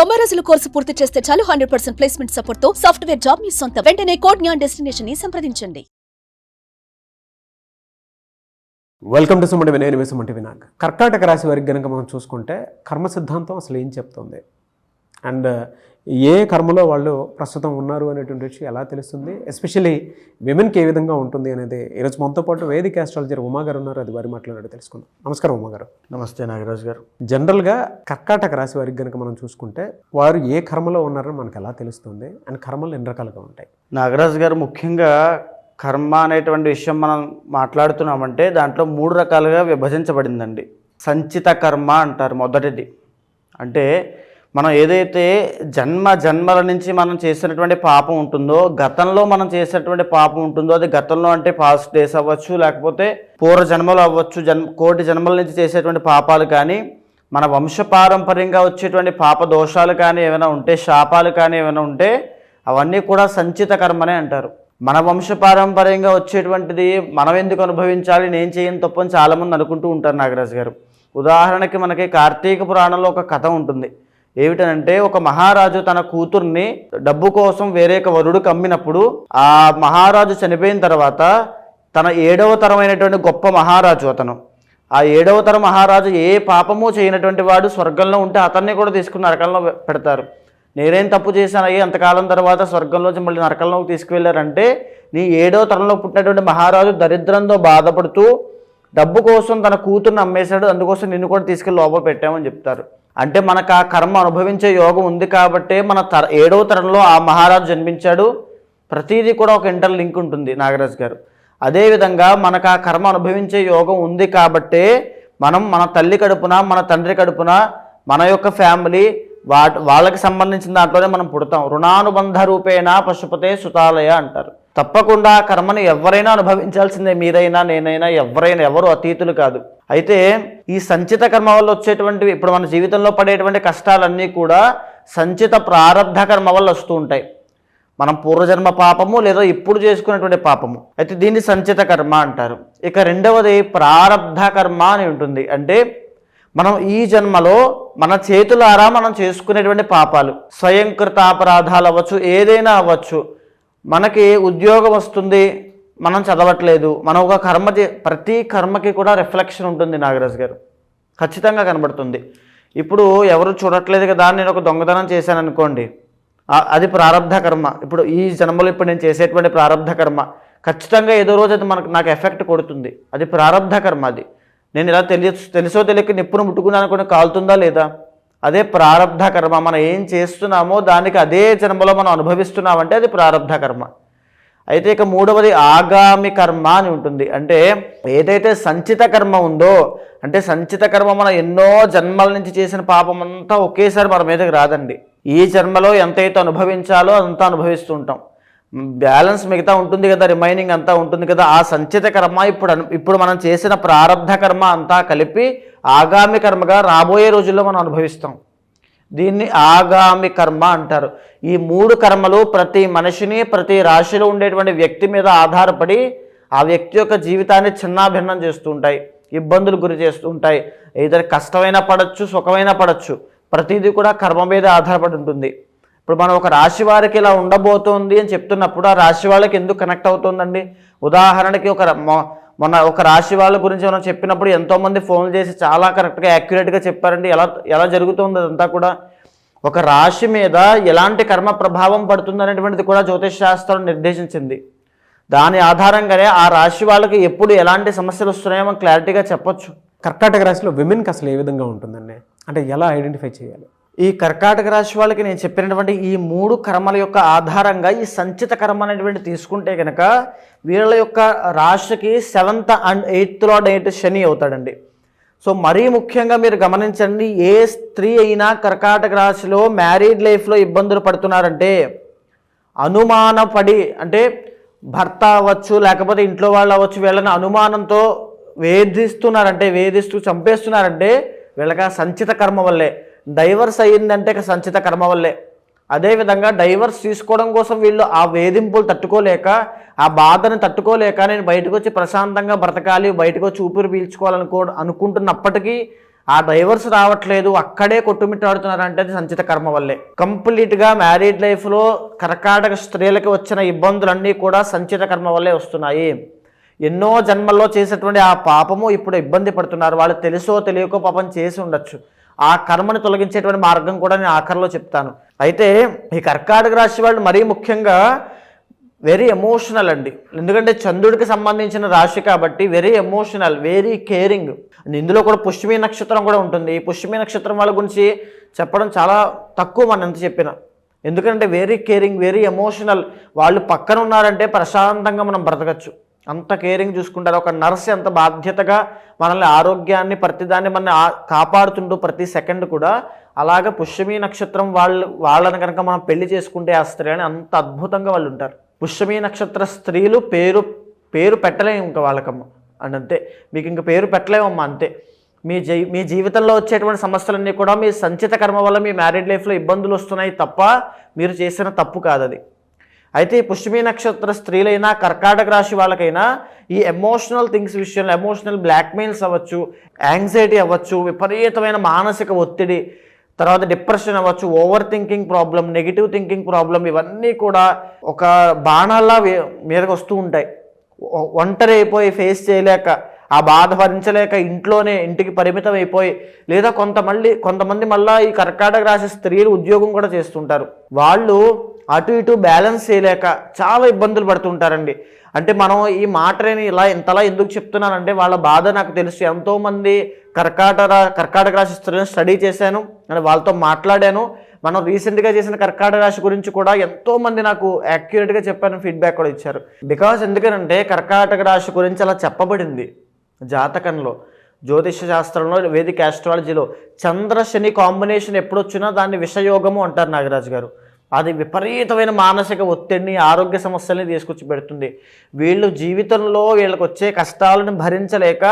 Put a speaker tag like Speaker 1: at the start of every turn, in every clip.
Speaker 1: 90 రోజుల కోర్సు పూర్తి చేస్తే చాలు 100% ప్లేస్మెంట్ సపోర్ట్ తో సాఫ్ట్వేర్ జాబ్ మీ సొంతం. వెంటనే కోడ్ జ్ఞాన్ డెస్టినేషన్ ని సంప్రదించండి.
Speaker 2: Welcome to Sumanti Vinay Sumanti Vinayak. కర్కాటక రాశి వారికి గనుక మనం చూసుకుంటే కర్మ సిద్ధాంతం అసలు ఏం చెప్తుంది అండ్ ఏ కర్మలో వాళ్ళు ప్రస్తుతం ఉన్నారు అనేటువంటి విషయం ఎలా తెలుస్తుంది, ఎస్పెషల్లీ విమెన్కి ఏ విధంగా ఉంటుంది అనేది ఈరోజు మనతో పాటు వేదిక ఆస్ట్రాలజర్ ఉమా గారు ఉన్నారు. అది వారి మాట్లాడారు తెలుసుకుందాం. నమస్కారం ఉమా గారు.
Speaker 3: నమస్తే నాగరాజు గారు.
Speaker 2: జనరల్గా కర్కాటక రాశి వారికి కనుక మనం చూసుకుంటే వారు ఏ కర్మలో ఉన్నారో మనకు ఎలా తెలుస్తుంది అండ్ కర్మలు ఎన్ని రకాలుగా ఉంటాయి?
Speaker 3: నాగరాజు గారు, ముఖ్యంగా కర్మ అనేటువంటి విషయం మనం మాట్లాడుతున్నామంటే దాంట్లో 3 రకాలుగా విభజించబడిందండి. సంచిత కర్మ అంటారు మొదటిది. అంటే మనం ఏదైతే జన్మల నుంచి మనం చేసినటువంటి పాపం ఉంటుందో, గతంలో మనం చేసినటువంటి పాపం ఉంటుందో, అది గతంలో అంటే పాస్ట్ డేస్ అవ్వచ్చు, లేకపోతే పూర్వ జన్మలు అవ్వచ్చు, కోటి జన్మల నుంచి చేసేటువంటి పాపాలు కానీ, మన వంశపారంపర్యంగా వచ్చేటువంటి పాప దోషాలు కానీ ఏమైనా ఉంటే, శాపాలు కానీ ఏమైనా ఉంటే, అవన్నీ కూడా సంచిత కర్మనే అంటారు. మన వంశపారంపర్యంగా వచ్చేటువంటిది మనం ఎందుకు అనుభవించాలి, నేను చేయని తప్పని చాలామంది అనుకుంటూ ఉంటారు నాగరాజు గారు. ఉదాహరణకి మనకి కార్తీక పురాణంలో ఒక కథ ఉంటుంది. ఏమిటనంటే, ఒక మహారాజు తన కూతుర్ని డబ్బు కోసం వేరే వరుడికి అమ్మినప్పుడు ఆ మహారాజు చనిపోయిన తర్వాత తన 7వ తరమైనటువంటి గొప్ప మహారాజు అతను, ఆ 7వ తరం మహారాజు ఏ పాపము చేయనటువంటి వాడు స్వర్గంలో ఉంటే అతన్ని కూడా తీసుకుని నరకంలో పెడతారు. నేనేం తప్పు చేశానయ్యి, అంతకాలం తర్వాత స్వర్గంలోంచి మళ్ళీ నరకంలోకి తీసుకువెళ్ళారంటే, నీ 7వ తరంలో పుట్టినటువంటి మహారాజు దరిద్రంతో బాధపడుతూ డబ్బు కోసం తన కూతుర్ని అమ్మేశాడు, అందుకోసం నిన్ను కూడా తీసుకెళ్ళి లోపల పెట్టామని చెప్తారు. అంటే మనకు ఆ కర్మ అనుభవించే యోగం ఉంది కాబట్టే మన 7వ తరంలో ఆ మహారాజు జన్మించాడు. ప్రతిదీ కూడా ఒక ఇంటర్ లింక్ ఉంటుంది నాగరాజు గారు. అదేవిధంగా మనకు ఆ కర్మ అనుభవించే యోగం ఉంది కాబట్టే మనం మన తల్లి కడుపున, మన తండ్రి కడుపున, మన యొక్క ఫ్యామిలీ వాళ్ళకి సంబంధించిన దాంట్లోనే మనం పుడతాం. రుణానుబంధ రూపేణ పశుపతే సుతాలయ అంటారు. తప్పకుండా ఆ కర్మని ఎవరైనా అనుభవించాల్సిందే, మీరైనా నేనైనా ఎవరు అతీతులు కాదు. అయితే ఈ సంచిత కర్మ వల్ల వచ్చేటువంటివి, ఇప్పుడు మన జీవితంలో పడేటువంటి కష్టాలన్నీ కూడా సంచిత ప్రారబ్ధ కర్మ వల్ల వస్తూ ఉంటాయి. మనం పూర్వజన్మ పాపము లేదా ఇప్పుడు చేసుకునేటువంటి పాపము, అయితే దీన్ని సంచిత కర్మ అంటారు. ఇక రెండవది ప్రారబ్ధ కర్మ అని ఉంటుంది. అంటే మనం ఈ జన్మలో మన చేతులారా మనం చేసుకునేటువంటి పాపాలు, స్వయంకృత అపరాధాలు అవ్వచ్చు, ఏదైనా అవ్వచ్చు. మనకి ఉద్యోగం వస్తుంది, మనం చదవట్లేదు, మనం ఒక కర్మ ప్రతి కర్మకి కూడా రిఫ్లెక్షన్ ఉంటుంది నాగరాజు గారు, ఖచ్చితంగా కనబడుతుంది. ఇప్పుడు ఎవరు చూడట్లేదు కదా, నేను ఒక దొంగతనం చేశాను అనుకోండి, అది ప్రారబ్ధ కర్మ. ఇప్పుడు ఈ జన్మలో ఇప్పుడు నేను చేసేటువంటి ప్రారబ్ధ కర్మ ఖచ్చితంగా ఏదో రోజు అది నాకు ఎఫెక్ట్ కొడుతుంది. అది ప్రారబ్ధ కర్మ. అది నేను ఇలా తెలుసో తెలియక నిప్పును ముట్టుకున్నాను అనుకుని కాలుతుందా లేదా, అదే ప్రారబ్ధ కర్మ. మనం ఏం చేస్తున్నామో దానికి అదే జన్మలో మనం అనుభవిస్తున్నామంటే అది ప్రారబ్ధ కర్మ. అయితే ఇక మూడవది ఆగామి కర్మ అని ఉంటుంది. అంటే ఏదైతే సంచిత కర్మ ఉందో, అంటే సంచిత కర్మ మనం ఎన్నో జన్మల నుంచి చేసిన పాపం అంతా ఒకేసారి మన మీదకి రాదండి. ఈ జన్మలో ఎంతైతే అనుభవించాలో అంతా అనుభవిస్తూ ఉంటాం. బ్యాలెన్స్ మిగతా ఉంటుంది కదా, రిమైనింగ్ అంతా ఉంటుంది కదా. ఆ సంచిత కర్మ ఇప్పుడు మనం చేసిన ప్రారబ్ధ కర్మ అంతా కలిపి ఆగామి కర్మగా రాబోయే రోజుల్లో మనం అనుభవిస్తాం. దీన్ని ఆగామి కర్మ అంటారు. ఈ 3 కర్మలు ప్రతి మనిషిని, ప్రతి రాశిలో ఉండేటువంటి వ్యక్తి మీద ఆధారపడి ఆ వ్యక్తి యొక్క జీవితాన్ని చిన్నాభిన్నం చేస్తూ ఉంటాయి, ఇబ్బందులు గురి చేస్తూ ఉంటాయి. ఏదైనా కష్టమైనా పడవచ్చు, సుఖమైనా పడవచ్చు, ప్రతిదీ కూడా కర్మ మీద ఆధారపడి ఉంటుంది. ఇప్పుడు మనం ఒక రాశి వారికి ఇలా ఉండబోతోంది అని చెప్తున్నప్పుడు ఆ రాశి వాళ్ళకి ఎందుకు కనెక్ట్ అవుతుందండి? ఉదాహరణకి మొన్న ఒక రాశి వాళ్ళ గురించి మనం చెప్పినప్పుడు ఎంతోమంది ఫోన్లు చేసి చాలా కరెక్ట్గా యాక్యురేట్గా చెప్పారండి. ఎలా జరుగుతుంది అదంతా కూడా. ఒక రాశి మీద ఎలాంటి కర్మ ప్రభావం పడుతుంది అనేటువంటిది కూడా జ్యోతిష్ శాస్త్రం నిర్దేశించింది. దాని ఆధారంగానే ఆ రాశి వాళ్ళకి ఎప్పుడు ఎలాంటి సమస్యలు వస్తున్నాయో మనం క్లారిటీగా చెప్పొచ్చు.
Speaker 2: కర్కాటక రాశిలో విమెన్కి అసలు ఏ విధంగా ఉంటుందండి, అంటే ఎలా ఐడెంటిఫై చేయాలి?
Speaker 3: ఈ కర్కాటక రాశి వాళ్ళకి నేను చెప్పినటువంటి ఈ 3 కర్మల యొక్క ఆధారంగా ఈ సంచిత కర్మ అనేటువంటి తీసుకుంటే కనుక వీళ్ళ యొక్క రాశికి 7th and 8th lord Shani అవుతాడండి. సో మరీ ముఖ్యంగా మీరు గమనించండి, ఏ స్త్రీ అయినా కర్కాటక రాశిలో మ్యారీడ్ లైఫ్లో ఇబ్బందులు పడుతున్నారంటే, అనుమానపడి, అంటే భర్త అవ్వచ్చు లేకపోతే ఇంట్లో వాళ్ళు అవ్వచ్చు, వీళ్ళని అనుమానంతో వేధిస్తూ చంపేస్తున్నారంటే వీళ్ళకి ఆ సంచిత కర్మ వల్లే. డైవర్స్ అయ్యిందంటే సంచిత కర్మ వల్లే. అదేవిధంగా డైవర్స్ తీసుకోవడం కోసం వీళ్ళు ఆ వేధింపులు తట్టుకోలేక, ఆ బాధను తట్టుకోలేక నేను బయటకు వచ్చి ప్రశాంతంగా బ్రతకాలి, బయటకు వచ్చి ఊపిరి పీల్చుకోవాలనుకుంటున్నప్పటికీ ఆ డైవర్స్ రావట్లేదు, అక్కడే కొట్టుమిట్టాడుతున్నారంటే అది సంచిత కర్మ వల్లే. కంప్లీట్గా మ్యారీడ్ లైఫ్లో కర్కాటక స్త్రీలకి వచ్చిన ఇబ్బందులన్నీ కూడా సంచిత కర్మ వల్లే వస్తున్నాయి. ఎన్నో జన్మల్లో చేసేటువంటి ఆ పాపము ఇప్పుడు ఇబ్బంది పడుతున్నారు. వాళ్ళు తెలుసో తెలియకో పాపం చేసి ఉండొచ్చు. ఆ కర్మని తొలగించేటువంటి మార్గం కూడా నేను ఆఖరిలో చెప్తాను. అయితే ఈ కర్కాటక రాశి వాళ్ళు మరీ ముఖ్యంగా వెరీ ఎమోషనల్ అండి. ఎందుకంటే చంద్రుడికి సంబంధించిన రాశి కాబట్టి వెరీ ఎమోషనల్, వెరీ కేరింగ్. ఇందులో కూడా పుష్యమి నక్షత్రం కూడా ఉంటుంది. ఈ పుష్యమి నక్షత్రం వాళ్ళ గురించి చెప్పడం చాలా తక్కువ మనం ఎంత చెప్పినా. ఎందుకంటే వెరీ కేరింగ్, వెరీ ఎమోషనల్. వాళ్ళు పక్కన ఉన్నారంటే ప్రశాంతంగా మనం బ్రతకచ్చు, అంత కేరింగ్ చూసుకుంటారు. ఒక నర్స్ ఎంత బాధ్యతగా మనల్ని ఆరోగ్యాన్ని ప్రతిదాన్ని మనల్ని కాపాడుతుంటూ ప్రతి సెకండ్ కూడా, అలాగే పుష్యమి నక్షత్రం వాళ్ళని కనుక మనం పెళ్లి చేసుకుంటే ఆ స్త్రీ అని అంత అద్భుతంగా వాళ్ళు ఉంటారు. పుష్యమి నక్షత్ర స్త్రీలు పేరు పెట్టలేము ఇంకా వాళ్ళకమ్మ అని, అంతే. మీకు ఇంక పేరు పెట్టలేమమ్మా, అంతే. మీ జీవితంలో వచ్చేటువంటి సమస్యలన్నీ కూడా మీ సంచిత కర్మ వల్ల మీ మ్యారీడ్ లైఫ్లో ఇబ్బందులు వస్తున్నాయి తప్ప మీరు చేసిన తప్పు కాదు అది. అయితే ఈ పుష్యమి నక్షత్ర స్త్రీలైనా కర్కాటక రాశి వాళ్ళకైనా ఈ ఎమోషనల్ థింగ్స్ విషయంలో, ఎమోషనల్ బ్లాక్మెయిల్స్ అవ్వచ్చు, యాంగ్జైటీ అవ్వచ్చు, విపరీతమైన మానసిక ఒత్తిడి, తర్వాత డిప్రెషన్ అవ్వచ్చు, over thinking problem, negative thinking problem, ఇవన్నీ కూడా ఒక బాణాల్లా మీదకి వస్తూ ఉంటాయి. ఒంటరి అయిపోయి ఫేస్ చేయలేక, ఆ బాధ భరించలేక ఇంటికి పరిమితం అయిపోయి, లేదా కొంతమంది మళ్ళీ ఈ కర్కాటక రాశి స్త్రీలు ఉద్యోగం కూడా చేస్తుంటారు. వాళ్ళు అటు ఇటు బ్యాలెన్స్ చేయలేక చాలా ఇబ్బందులు పడుతుంటారండి. అంటే మనం ఈ మాటని ఇంతలా ఎందుకు చెప్తున్నానంటే వాళ్ళ బాధ నాకు తెలుసు. ఎంతోమంది కర్కాటక రాశి స్త్రీలను స్టడీ చేశాను అని వాళ్ళతో మాట్లాడాను. మనం రీసెంట్గా చేసిన కర్కాటక రాశి గురించి కూడా ఎంతోమంది నాకు యాక్యురేట్గా చెప్పాను, ఫీడ్బ్యాక్ కూడా ఇచ్చారు. బికాజ్ ఎందుకంటే కర్కాటక రాశి గురించి అలా చెప్పబడింది జాతకంలో, జ్యోతిష శాస్త్రంలో, వేదిక ఆస్ట్రాలజీలో. చంద్ర శని కాంబినేషన్ ఎప్పుడు వచ్చినా దాన్ని విషయోగము అంటారు నాగరాజు గారు. అది విపరీతమైన మానసిక ఒత్తిడిని, ఆరోగ్య సమస్యల్ని తీసుకొచ్చి పెడుతుంది. వీళ్ళు జీవితంలో వీళ్ళకి వచ్చే కష్టాలను భరించలేక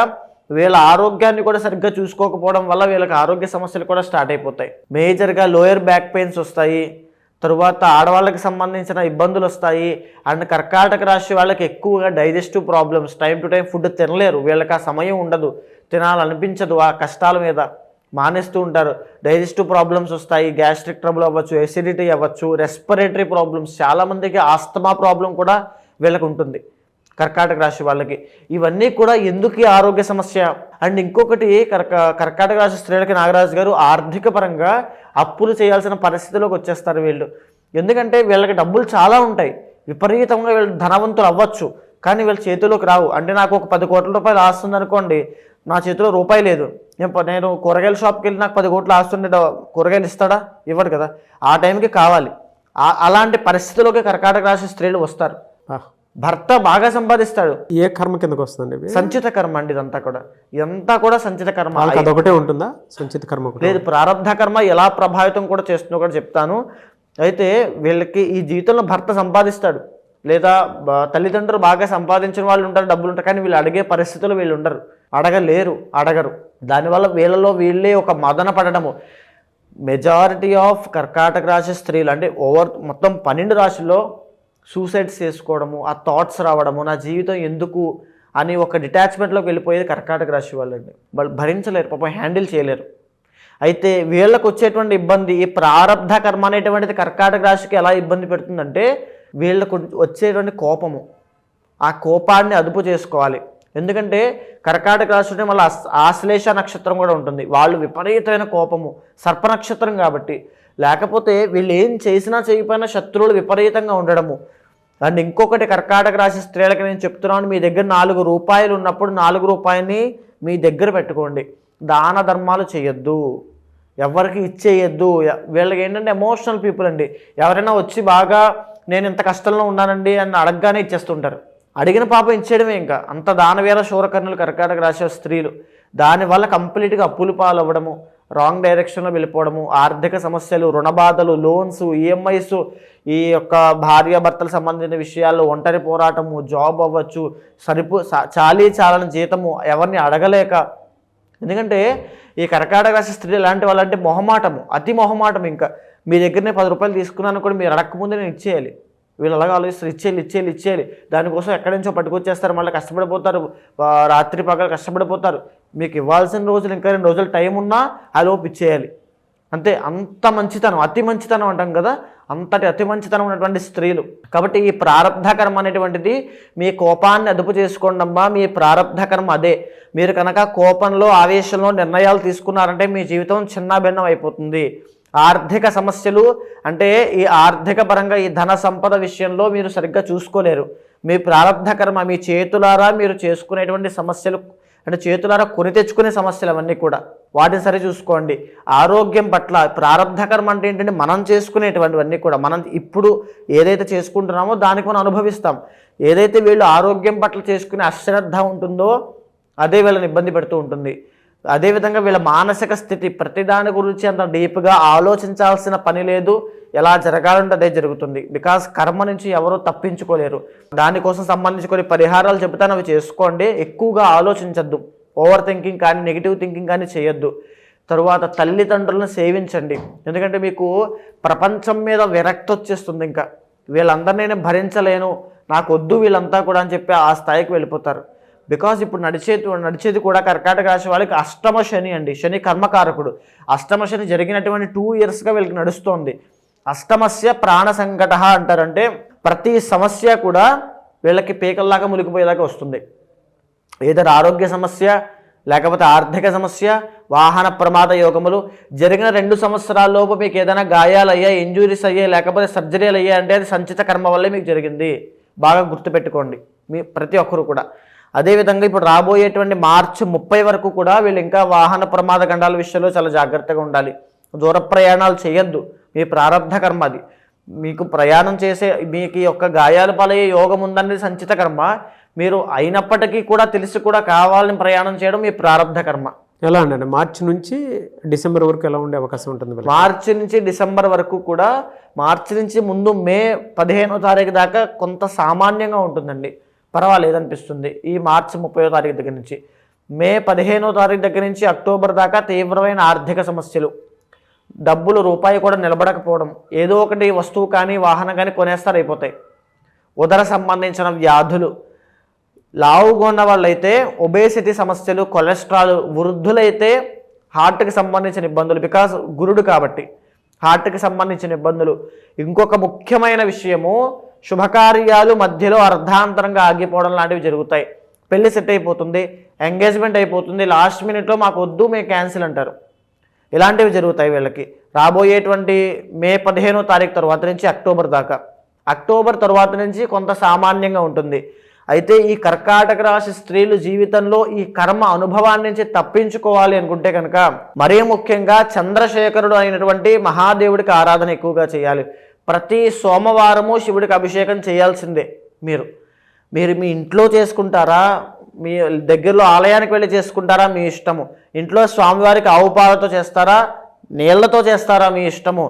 Speaker 3: వీళ్ళ ఆరోగ్యాన్ని కూడా సరిగ్గా చూసుకోకపోవడం వల్ల వీళ్ళకి ఆరోగ్య సమస్యలు కూడా స్టార్ట్ అయిపోతాయి. మేజర్గా లోయర్ బ్యాక్ పెయిన్స్ వస్తాయి, తరువాత ఆడవాళ్ళకి సంబంధించిన ఇబ్బందులు వస్తాయి. అండ్ కర్కాటక రాశి వాళ్ళకి ఎక్కువగా digestive problems, time to time food తినలేరు, వీళ్ళకి ఆ సమయం ఉండదు, తినాలనిపించదు, ఆ కష్టాల మీద మానేస్తూ ఉంటారు. డైజెస్టివ్ ప్రాబ్లమ్స్ వస్తాయి, గ్యాస్ట్రిక్ ట్రబుల్ అవ్వచ్చు, ఎసిడిటీ అవ్వచ్చు, రెస్పిరేటరీ ప్రాబ్లమ్స్, చాలామందికి ఆస్తమా ప్రాబ్లం కూడా వీళ్ళకి ఉంటుంది కర్కాటక రాశి వాళ్ళకి. ఇవన్నీ కూడా ఎందుకు ఆరోగ్య సమస్య. అండ్ ఇంకొకటి కర్కాటక రాశి స్త్రీలకి నాగరాజు గారు ఆర్థిక పరంగా అప్పులు చేయాల్సిన పరిస్థితిలోకి వచ్చేస్తారు వీళ్ళు. ఎందుకంటే వీళ్ళకి డబ్బులు చాలా ఉంటాయి, విపరీతంగా వీళ్ళు ధనవంతులు అవ్వచ్చు, కానీ వీళ్ళ చేతిలోకి రావు. అంటే నాకు ఒక 10 కోట్ల రూపాయలు ఆస్తుంది అనుకోండి, నా చేతిలో రూపాయి లేదు, నేను కూరగాయల షాప్కి వెళ్ళి నాకు 10 కోట్లు ఆస్తుండే కూరగాయలు ఇస్తాడా? ఇవ్వడు కదా. ఆ టైంకి కావాలి. అలాంటి పరిస్థితుల్లోకి కర్కాటక రాశి స్త్రీలు వస్తారు. భర్త బాగా సంపాదిస్తాడు,
Speaker 2: ఏ కర్మ కిందకు వస్తుంది?
Speaker 3: సంచిత కర్మ అండి. ఇదంతా కూడా సంచిత కర్మ.
Speaker 2: అదొకటే ఉంటుందా సంచిత కర్మ?
Speaker 3: లేదు, ప్రారంధ కర్మ ఎలా ప్రభావితం కూడా చేస్తుందో కూడా చెప్తాను. అయితే వీళ్ళకి ఈ జీవితంలో భర్త సంపాదిస్తాడు, లేదా తల్లిదండ్రులు బాగా సంపాదించిన వాళ్ళు ఉంటారు, డబ్బులు ఉంటారు, కానీ వీళ్ళు అడిగే పరిస్థితులు వీళ్ళు ఉండరు, అడగరు. దానివల్ల వీళ్ళలో వీళ్ళే ఒక మదన పడడము. మెజారిటీ ఆఫ్ కర్కాటక రాశి స్త్రీలు అంటే మొత్తం 12 రాశుల్లో సూసైడ్స్ చేసుకోవడము, ఆ థాట్స్ రావడము, నా జీవితం ఎందుకు అని ఒక డిటాచ్మెంట్లోకి వెళ్ళిపోయేది కర్కాటక రాశి వాళ్ళండి. వాళ్ళు భరించలేరు, పాపం హ్యాండిల్ చేయలేరు. అయితే వీళ్ళకు వచ్చేటువంటి ఇబ్బంది, ఈ ప్రారబ్ధ కర్మ అనేటువంటిది కర్కాటక రాశికి ఎలా ఇబ్బంది పెడుతుందంటే, వీళ్ళకు వచ్చేటువంటి కోపము, ఆ కోపాన్ని అదుపు చేసుకోవాలి. ఎందుకంటే కర్కాటక రాశి మళ్ళీ ఆశ్లేష నక్షత్రం కూడా ఉంటుంది, వాళ్ళు విపరీతమైన కోపము, సర్ప నక్షత్రం కాబట్టి. లేకపోతే వీళ్ళు ఏం చేసినా చేయకపోయినా శత్రువులు విపరీతంగా ఉండడము. అండ్ ఇంకొకటి కర్కాటక రాశి స్త్రీలకి నేను చెప్తున్నాను, మీ దగ్గర 4 రూపాయలు ఉన్నప్పుడు 4 రూపాయలని మీ దగ్గర పెట్టుకోండి. దాన ధర్మాలు చేయొద్దు, ఎవరికి ఇచ్చేయద్దు. వీళ్ళకి ఏంటంటే ఎమోషనల్ పీపుల్ అండి. ఎవరైనా వచ్చి బాగా నేను ఇంత కష్టంలో ఉన్నానండి అని అడగగానే ఇచ్చేస్తుంటారు. అడిగిన పాపం ఇచ్చేయడమే. ఇంకా అంత దానవీర శూరకర్ణులు కర్కాటక రాశి స్త్రీలు. దానివల్ల కంప్లీట్గా అప్పులు పాలవ్వడము, రాంగ్ డైరెక్షన్లో వెళ్ళిపోవడము, ఆర్థిక సమస్యలు, రుణబాధలు, లోన్స్, ఈఎంఐస్, ఈ యొక్క భార్యాభర్తలకు సంబంధించిన విషయాల్లో ఒంటరి పోరాటము, జాబ్ అవ్వచ్చు, చాలని జీతము ఎవరిని అడగలేక. ఎందుకంటే ఈ కర్కాటక రాశి స్త్రీలు ఎలాంటి వాళ్ళంటే మొహమాటము, అతి మొహమాటం. ఇంకా మీ దగ్గరనే 10 రూపాయలు తీసుకున్నాను కూడా మీరు అడగకముందే నేను ఇచ్చేయాలి. వీళ్ళు అలాగా ఆలోచిస్తారు, ఇచ్చేయాలి. దానికోసం ఎక్కడి నుంచో పట్టుకొచ్చేస్తారు, మళ్ళీ కష్టపడిపోతారు, రాత్రి పగలు కష్టపడిపోతారు. మీకు ఇవ్వాల్సిన రోజులు ఇంకా 2 రోజులు టైం ఉన్నా ఆ లోపు ఇచ్చేయాలి అంతే. అంత మంచితనం, అతి మంచితనం అంటాం కదా, అంతటి అతి మంచితనం ఉన్నటువంటి స్త్రీలు. కాబట్టి ఈ ప్రారబ్ధ కర్మ అనేటువంటిది, మీ కోపాన్ని అదుపు చేసుకోండి అమ్మా, మీ ప్రారబ్ధ కర్మ అదే. మీరు కనుక కోపంలో ఆవేశంలో నిర్ణయాలు తీసుకున్నారంటే మీ జీవితం చిన్నాభిన్నం అయిపోతుంది. ఆర్థిక సమస్యలు అంటే ఈ ఆర్థిక పరంగా ఈ ధన సంపద విషయంలో మీరు సరిగ్గా చూసుకోలేరు. మీ ప్రారబ్ధ కర్మ, మీ చేతులారా మీరు చేసుకునేటువంటి సమస్యలు, అంటే చేతులారా కొని తెచ్చుకునే సమస్యలు అవన్నీ కూడా, వాటిని సరి చూసుకోండి. ఆరోగ్యం పట్ల ప్రారబ్ధ కర్మ అంటే ఏంటంటే మనం చేసుకునేటువంటివన్నీ కూడా, మనం ఇప్పుడు ఏదైతే చేసుకుంటున్నామో దానికి మనం అనుభవిస్తాం. ఏదైతే వీళ్ళు ఆరోగ్యం పట్ల చేసుకునే అశ్రద్ధ ఉంటుందో అదే వీళ్ళని ఇబ్బంది పెడుతూ ఉంటుంది. అదేవిధంగా వీళ్ళ మానసిక స్థితి, ప్రతిదాని గురించి అంత డీప్గా ఆలోచించాల్సిన పని లేదు, ఎలా జరగాలంటే అదే జరుగుతుంది. బికాస్ కర్మ నుంచి ఎవరూ తప్పించుకోలేరు. దానికోసం సంబంధించి కొన్ని పరిహారాలు చెబుతాను, అవి చేసుకోండి. ఎక్కువగా ఆలోచించద్దు, ఓవర్ థింకింగ్ కానీ నెగిటివ్ థింకింగ్ కానీ చేయొద్దు. తరువాత తల్లిదండ్రులను సేవించండి, ఎందుకంటే మీకు ప్రపంచం మీద విరక్తి వచ్చేస్తుంది. ఇంకా వీళ్ళందరినీ నేను భరించలేను, నాకు వద్దు వీళ్ళంతా కూడా అని చెప్పి ఆ స్థాయికి వెళ్ళిపోతారు. బికాజ్ ఇప్పుడు నడిచేది కూడా కర్కాటక రాశి వాళ్ళకి అష్టమ శని అండి. శని కర్మకారకుడు. అష్టమ శని జరిగినటువంటి 2 ఇయర్స్గా వీళ్ళకి నడుస్తోంది. అష్టమస్య ప్రాణ సంకట అంటారంటే ప్రతి సమస్య కూడా వీళ్ళకి పీకల్లాగా మునిగిపోయేదాకా వస్తుంది. ఏదైనా ఆరోగ్య సమస్య, లేకపోతే ఆర్థిక సమస్య, వాహన ప్రమాద యోగములు. జరిగిన 2 సంవత్సరాల్లోపు మీకు ఏదైనా గాయాలు అయ్యాయి, ఇంజురీస్ అయ్యాయి, లేకపోతే సర్జరీలు అయ్యాయి అంటే అది సంచిత కర్మ వల్లే మీకు జరిగింది. బాగా గుర్తుపెట్టుకోండి మీ ప్రతి ఒక్కరు కూడా. అదేవిధంగా ఇప్పుడు రాబోయేటువంటి మార్చి 30 వరకు కూడా వీళ్ళు ఇంకా వాహన ప్రమాద గండాల విషయంలో చాలా జాగ్రత్తగా ఉండాలి. దూర ప్రయాణాలు చేయొద్దు, మీ ప్రారబ్ధ కర్మ అది. మీకు ప్రయాణం చేసే, మీకు యొక్క గాయాలు పాలయ్యే యోగం ఉందనేది సంచిత కర్మ. మీరు అయినప్పటికీ కూడా తెలిసి కూడా కావాలని ప్రయాణం చేయడం మీ ప్రారబ్ధ కర్మ.
Speaker 2: ఎలా అండి, మార్చి నుంచి డిసెంబర్ వరకు ఎలా ఉండే అవకాశం ఉంటుంది?
Speaker 3: మార్చి నుంచి డిసెంబర్ వరకు కూడా, మార్చి నుంచి ముందు మే 15వ తారీఖు దాకా కొంత సామాన్యంగా ఉంటుందండి, పర్వాలేదనిపిస్తుంది. ఈ మార్చి 30వ తారీఖు దగ్గర నుంచి మే 15వ తారీఖు దగ్గర నుంచి అక్టోబర్ దాకా తీవ్రమైన ఆర్థిక సమస్యలు, డబ్బులు రూపాయి కూడా నిలబడకపోవడం, ఏదో ఒకటి వస్తువు కానీ వాహనం కానీ కొనేస్తారు, అయిపోతాయి. ఉదర సంబంధించిన వ్యాధులు, లావుగా ఉన్న వాళ్ళైతే ఒబేసిటీ సమస్యలు, కొలెస్ట్రాల్, వృద్ధులైతే హార్ట్కి సంబంధించిన ఇబ్బందులు, బికాజ్ గురుడు కాబట్టి హార్ట్కి సంబంధించిన ఇబ్బందులు. ఇంకొక ముఖ్యమైన విషయము, శుభకార్యాలు మధ్యలో అర్ధాంతరంగా ఆగిపోవడం లాంటివి జరుగుతాయి. పెళ్లి సెట్ అయిపోతుంది, ఎంగేజ్మెంట్ అయిపోతుంది, లాస్ట్ మినిట్లో మాకు వద్దు, మేము క్యాన్సిల్ అంటారు. ఇలాంటివి జరుగుతాయి వీళ్ళకి. రాబోయేటువంటి మే 15వ తారీఖు తర్వాత నుంచి అక్టోబర్ దాకా, అక్టోబర్ తర్వాత నుంచి కొంత సామాన్యంగా ఉంటుంది. అయితే ఈ కర్కాటక రాశి స్త్రీలు జీవితంలో ఈ కర్మ అనుభవాన్ని నుంచి తప్పించుకోవాలి అనుకుంటే కనుక మరీ ముఖ్యంగా చంద్రశేఖరుడు అయినటువంటి మహాదేవుడికి ఆరాధన ఎక్కువగా చేయాలి. ప్రతి సోమవారము శివుడికి అభిషేకం చేయాల్సిందే. మీరు మీ ఇంట్లో చేసుకుంటారా, మీ దగ్గరలో ఆలయానికి వెళ్ళి చేసుకుంటారా, మీ ఇష్టము. ఇంట్లో స్వామివారికి ఆవు పాలతో చేస్తారా, నీళ్లతో చేస్తారా, మీ ఇష్టము.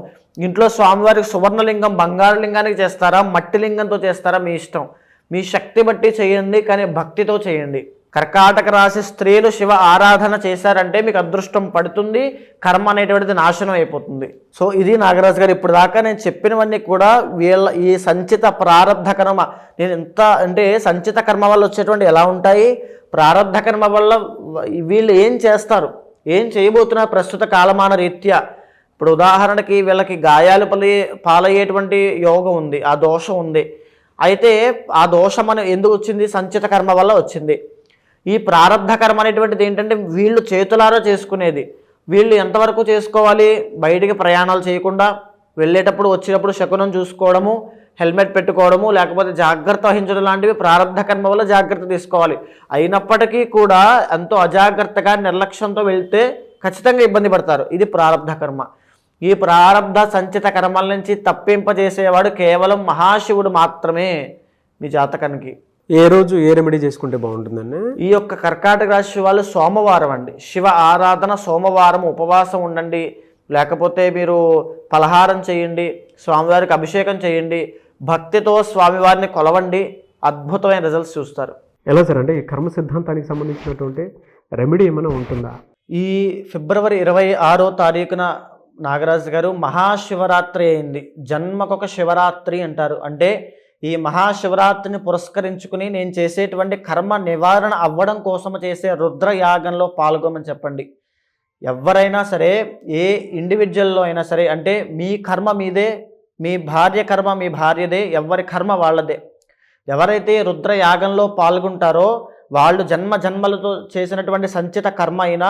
Speaker 3: ఇంట్లో స్వామివారికి సువర్ణలింగం, బంగారు లింగానికి చేస్తారా, మట్టి లింగంతో చేస్తారా, మీ ఇష్టం. మీ శక్తి బట్టి చేయండి, కానీ భక్తితో చేయండి. కర్కాటక రాశి స్త్రీలు శివ ఆరాధన చేశారంటే మీకు అదృష్టం పడుతుంది, కర్మ అనేటువంటిది నాశనం అయిపోతుంది. సో ఇది నాగరాజు గారు, ఇప్పుడు దాకా నేను చెప్పినవన్నీ కూడా వీళ్ళ ఈ సంచిత ప్రారబ్ధ కర్మ. నేను ఎంత అంటే సంచిత కర్మ వల్ల వచ్చేటువంటి ఎలా ఉంటాయి, ప్రారబ్ధ కర్మ వల్ల వీళ్ళు ఏం చేస్తారు, ఏం చేయబోతున్నారు ప్రస్తుత కాలమాన రీత్యా. ఇప్పుడు ఉదాహరణకి వీళ్ళకి గాయాలు పాలయ్యేటువంటి యోగం ఉంది, ఆ దోషం ఉంది. అయితే ఆ దోషం అని ఎందుకు వచ్చింది, సంచిత కర్మ వల్ల వచ్చింది. ఈ ప్రారబ్ధ కర్మ అనేటువంటిది ఏంటంటే వీళ్ళు చేతులారా చేసుకునేది. వీళ్ళు ఎంతవరకు చేసుకోవాలి, బయటికి ప్రయాణాలు చేయకుండా, వెళ్ళేటప్పుడు వచ్చేటప్పుడు శకునం చూసుకోవడము, హెల్మెట్ పెట్టుకోవడము, లేకపోతే జాగ్రత్త వహించడం లాంటివి ప్రారబ్ధ కర్మ వల్ల జాగ్రత్త తీసుకోవాలి. అయినప్పటికీ కూడా ఎంతో అజాగ్రత్తగా నిర్లక్ష్యంతో వెళ్తే ఖచ్చితంగా ఇబ్బంది పడతారు. ఇది ప్రారబ్ధ కర్మ. ఈ ప్రారబ్ధ సంచిత కర్మల నుంచి తప్పింపజేసేవాడు కేవలం మహాశివుడు మాత్రమే మీ జాతకానికి.
Speaker 2: ఏ రోజు ఏ రెమెడీ చేసుకుంటే బాగుంటుందండి?
Speaker 3: ఈ యొక్క కర్కాటక రాశి వాళ్ళు సోమవారం అండి, శివ ఆరాధన సోమవారం ఉపవాసం ఉండండి, లేకపోతే మీరు పలహారం చేయండి, స్వామివారికి అభిషేకం చేయండి, భక్తితో స్వామివారిని కొలవండి, అద్భుతమైన రిజల్ట్స్ చూస్తారు.
Speaker 2: ఎలా సార్, అంటే ఈ కర్మ సిద్ధాంతానికి సంబంధించినటువంటి రెమెడీ ఏమైనా ఉంటుందా?
Speaker 3: ఈ ఫిబ్రవరి 26వ తారీఖున నాగరాజు గారు, మహాశివరాత్రి అయింది. జన్మకొక శివరాత్రి అంటారు. అంటే ఈ మహాశివరాత్రిని పురస్కరించుకుని నేను చేసేటువంటి కర్మ నివారణ అవ్వడం కోసం చేసే రుద్రయాగంలో పాల్గొమని చెప్పండి. ఎవరైనా సరే, ఏ ఇండివిజువల్లో అయినా సరే, అంటే మీ కర్మ మీదే, మీ భార్య కర్మ మీ భార్యదే, ఎవరి కర్మ వాళ్ళదే. ఎవరైతే రుద్రయాగంలో పాల్గొంటారో వాళ్ళు జన్మ జన్మలతో చేసినటువంటి సంచిత కర్మ అయినా,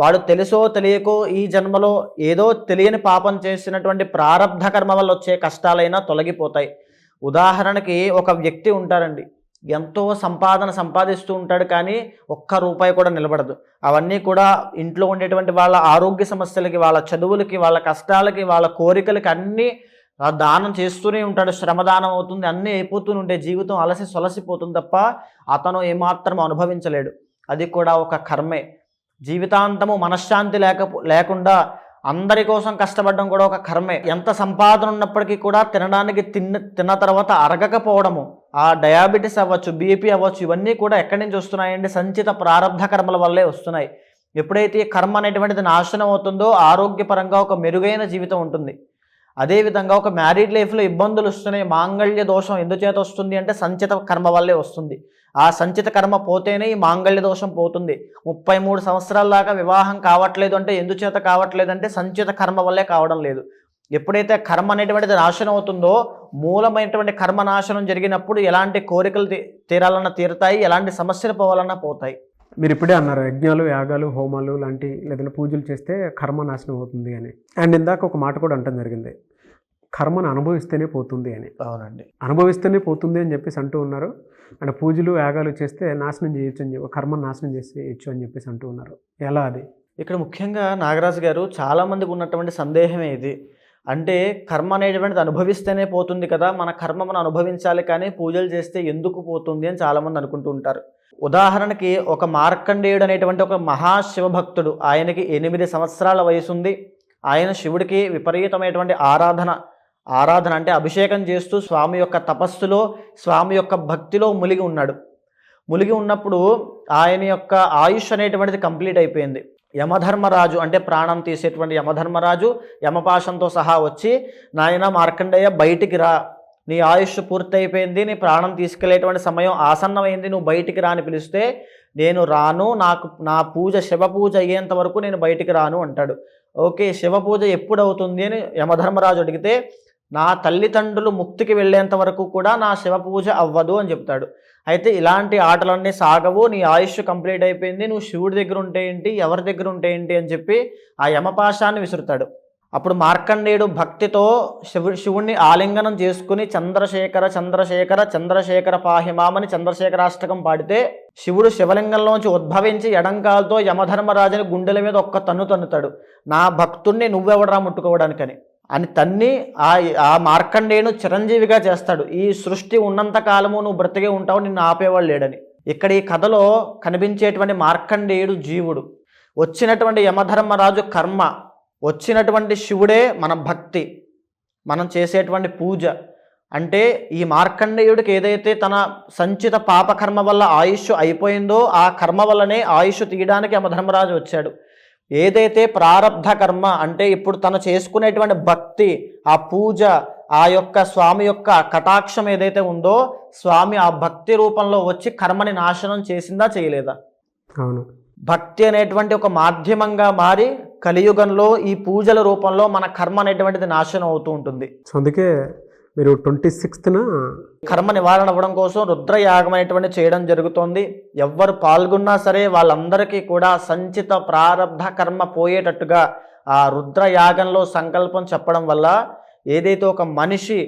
Speaker 3: వాడు తెలుసో తెలియకో ఈ జన్మలో ఏదో తెలియని పాపం చేసినటువంటి ప్రారబ్ధ కర్మ వల్ల వచ్చే కష్టాలైనా తొలగిపోతాయి. ఉదాహరణకి ఒక వ్యక్తి ఉంటారండి, ఎంతో సంపాదిస్తూ ఉంటాడు, కానీ ఒక్క రూపాయి కూడా నిలబడదు. అవన్నీ కూడా ఇంట్లో ఉండేటువంటి వాళ్ళ ఆరోగ్య సమస్యలకి, వాళ్ళ చదువులకి, వాళ్ళ కష్టాలకి, వాళ్ళ కోరికలకి అన్నీ దానం చేస్తూనే ఉంటాడు. శ్రమదానం అవుతుంది, అన్నీ అయిపోతూనే ఉంటే జీవితం అలసి సొలసిపోతుంది తప్ప అతను ఏమాత్రం అనుభవించలేడు. అది కూడా ఒక కర్మే. జీవితాంతము మనశ్శాంతి లేకుండా అందరి కోసం కష్టపడడం కూడా ఒక కర్మే. ఎంత సంపాదన ఉన్నప్పటికీ కూడా తినడానికి తిన్న తర్వాత అరగకపోవడము, ఆ డయాబెటీస్ అవ్వచ్చు, బీపీ అవ్వచ్చు, ఇవన్నీ కూడా ఎక్కడి నుంచి వస్తున్నాయండి? సంచిత ప్రారబ్ధ కర్మల వల్లే వస్తున్నాయి. ఎప్పుడైతే కర్మ అనేటువంటిది నాశనం అవుతుందో ఆరోగ్యపరంగా ఒక మెరుగైన జీవితం ఉంటుంది. అదేవిధంగా ఒక మ్యారీడ్ లైఫ్లో ఇబ్బందులు వస్తున్నాయి, మాంగళ్య దోషం ఎందుచేత వస్తుంది అంటే సంచిత కర్మ వల్లే వస్తుంది. ఆ సంచిత కర్మ పోతేనే ఈ మాంగళ్య దోషం పోతుంది. 33 సంవత్సరాల దాకా వివాహం కావట్లేదు అంటే ఎందుచేత కావట్లేదు అంటే సంచిత కర్మ వల్లే కావడం లేదు. ఎప్పుడైతే కర్మ అనేటువంటిది నాశనం అవుతుందో, మూలమైనటువంటి కర్మ నాశనం జరిగినప్పుడు ఎలాంటి కోరికలు తీరాలన్నా తీరుతాయి, ఎలాంటి సమస్యలు పోవాలన్నా పోతాయి.
Speaker 2: మీరు ఇప్పుడే అన్నారు యజ్ఞాలు, యాగాలు, హోమాలు లాంటి లేదంటే పూజలు చేస్తే కర్మ నాశనం అవుతుంది అని. అండ్ ఇందాక ఒక మాట కూడా అంటం జరిగింది, కర్మను అనుభవిస్తేనే పోతుంది అని.
Speaker 3: అవునండి,
Speaker 2: అనుభవిస్తేనే పోతుంది అని చెప్పేసి అంటూ ఉన్నారు. అంటే పూజలు, యాగాలు చేస్తే నాశనం చేయొచ్చు అని చెప్పి, కర్మను నాశనం చేసేయచ్చు అని చెప్పేసి అంటూ ఉన్నారు. ఎలా అది?
Speaker 3: ఇక్కడ ముఖ్యంగా నాగరాజు గారు, చాలామందికి ఉన్నటువంటి సందేహమే ఇది. అంటే కర్మ అనేటువంటిది అనుభవిస్తేనే పోతుంది కదా, మన కర్మ మనం అనుభవించాలి, కానీ పూజలు చేస్తే ఎందుకు పోతుంది అని చాలామంది అనుకుంటూ ఉంటారు. ఉదాహరణకి ఒక మార్కండేయుడు అనేటువంటి ఒక మహాశివభక్తుడు, ఆయనకి 8 సంవత్సరాల వయసు ఉంది. ఆయన శివుడికి విపరీతమైనటువంటి ఆరాధన అంటే అభిషేకం చేస్తూ స్వామి యొక్క తపస్సులో, స్వామి యొక్క భక్తిలో మునిగి ఉన్నాడు. మునిగి ఉన్నప్పుడు ఆయన యొక్క ఆయుష్ అనేటువంటిది కంప్లీట్ అయిపోయింది. యమధర్మరాజు అంటే ప్రాణం తీసేటువంటి యమధర్మరాజు యమపాశంతో సహా వచ్చి, నాయన మార్కండేయ బయటికి రా, నీ ఆయుష్ పూర్తయిపోయింది, నీ ప్రాణం తీసుకెళ్లేటువంటి సమయం ఆసన్నమైంది, నువ్వు బయటికి రా అని పిలిస్తే, నేను రాను, నా పూజ శివ పూజ అయ్యేంత వరకు నేను బయటికి రాను అంటాడు. ఓకే, శివ పూజ ఎప్పుడు అవుతుంది అని యమధర్మరాజు అడిగితే, నా తల్లిదండ్రులు ముక్తికి వెళ్ళేంత వరకు కూడా నా శివ పూజ అవ్వదు అని చెప్తాడు. అయితే ఇలాంటి ఆటలన్నీ సాగవు, నీ ఆయుష్ కంప్లీట్ అయిపోయింది, నువ్వు శివుడి దగ్గర ఉంటే ఏంటి, ఎవరి దగ్గర ఉంటే ఏంటి అని చెప్పి ఆ యమపాశాన్ని విసురుతాడు. అప్పుడు మార్కండేయుడు భక్తితో శివుణ్ణి ఆలింగనం చేసుకుని చంద్రశేఖర చంద్రశేఖర చంద్రశేఖర పాహిమామని చంద్రశేఖరాష్టకం పాడితే, శివుడు శివలింగంలోంచి ఉద్భవించి ఎడంకాలతో యమధర్మరాజుని గుండెల మీద ఒక్క తన్నుతాడు. నా భక్తుణ్ణి నువ్వెవడరా ముట్టుకోవడానికని అని తన్ని ఆ మార్కండేయును చిరంజీవిగా చేస్తాడు. ఈ సృష్టి ఉన్నంత కాలము నువ్వు బ్రతికే ఉంటావు, నిన్ను ఆపేవాళ్ళు లేడని. ఇక్కడ ఈ కథలో కనిపించేటువంటి మార్కండేయుడు జీవుడు, వచ్చినటువంటి యమధర్మరాజు కర్మ, వచ్చినటువంటి శివుడే మన భక్తి, మనం చేసేటువంటి పూజ. అంటే ఈ మార్కండేయుడికి ఏదైతే తన సంచిత పాపకర్మ వల్ల ఆయుష్ అయిపోయిందో, ఆ కర్మ వల్లనే ఆయుష్ తీయడానికి యమధర్మరాజు వచ్చాడు. ఏదైతే ప్రారబ్ధ కర్మ అంటే ఇప్పుడు తను చేసుకునేటువంటి భక్తి, ఆ పూజ, ఆ యొక్క స్వామి యొక్క కటాక్షం ఏదైతే ఉందో, స్వామి ఆ భక్తి రూపంలో వచ్చి కర్మని నాశనం చేసిందా చేయలేదా?
Speaker 2: అవును.
Speaker 3: భక్తి అనేటువంటి ఒక మాధ్యమంగా మారి కలియుగంలో ఈ పూజల రూపంలో మన కర్మ అనేటువంటిది నాశనం అవుతూ ఉంటుంది.
Speaker 2: సో అందుకే మీరు 26న
Speaker 3: కర్మ నివారణ అవ్వడం కోసం రుద్రయాగం అనేటువంటి చేయడం జరుగుతోంది. ఎవ్వరు పాల్గొన్నా సరే వాళ్ళందరికీ కూడా సంచిత ప్రారబ్ధ కర్మ పోయేటట్టుగా ఆ రుద్రయాగంలో సంకల్పం చెప్పడం వల్ల ఏదైతే ఒక మనిషి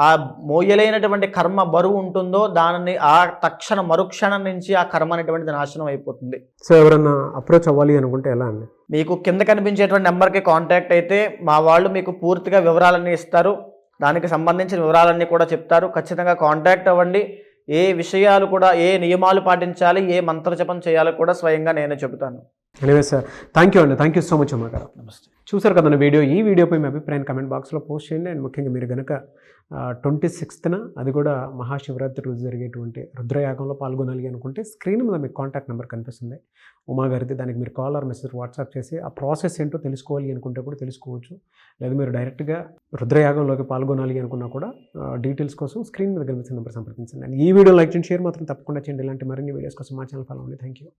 Speaker 3: ఆ మోయలేనటువంటి కర్మ బరువు ఉంటుందో దానిని ఆ తక్షణ మరుక్షణం నుంచి ఆ కర్మ అనేటువంటిది నాశనం అయిపోతుంది.
Speaker 2: సో ఎవరన్నా అప్రోచ్ అవ్వాలి అనుకుంటే ఎలా అండి?
Speaker 3: మీకు కింద కనిపించేటువంటి నెంబర్కి కాంటాక్ట్ అయితే మా వాళ్ళు మీకు పూర్తిగా వివరాలన్నీ ఇస్తారు, దానికి సంబంధించిన వివరాలన్నీ కూడా చెప్తారు. ఖచ్చితంగా కాంటాక్ట్ అవ్వండి. ఏ విషయాలు కూడా, ఏ నియమాలు పాటించాలి, ఏ మంత్రజపం చేయాలో కూడా స్వయంగా నేనే చెబుతాను.
Speaker 2: ఎనీవేస్ థ్యాంక్ యూ అండి, థ్యాంక్ యూ సో మచ్ అమ్మ గారు.
Speaker 3: నమస్తే.
Speaker 2: చూసారు కదండి వీడియో. ఈ వీడియోపై మీ అభిప్రాయం కమెంట్ బాక్స్లో పోస్ట్ చేయండి. అండ్ ముఖ్యంగా మీరు కనుక 26న అది కూడా మహాశివరాత్రి రోజు జరిగేటువంటి రుద్రయాగంలో పాల్గొనాలి అనుకుంటే స్క్రీన్ మీద మీకు కాంటాక్ట్ నెంబర్ కనిపిస్తుంది ఉమా గారిది. దానికి మీరు కాల్ ఆర్ మెసేజ్ వాట్సాప్ చేసి ఆ ప్రాసెస్ ఏంటో తెలుసుకోవాలి అనుకుంటే కూడా తెలుసుకోవచ్చు. లేదా మీరు డైరెక్ట్గా రుద్రయాగంలోకి పాల్గొనాలి అనుకున్నా కూడా డీటెయిల్స్ కోసం స్క్రీన్ మీద కనిపిస్తున్న నెంబర్ సంప్రదించండి. అండ్ ఈ వీడియో లైక్ చేయండి, షేర్ మాత్రం తప్పకుండా చేయండి. ఇలాంటి మరిన్ని వీడియోస్ కోసం మా ఛానల్ ఫాలో అవ్వండి. Thank you.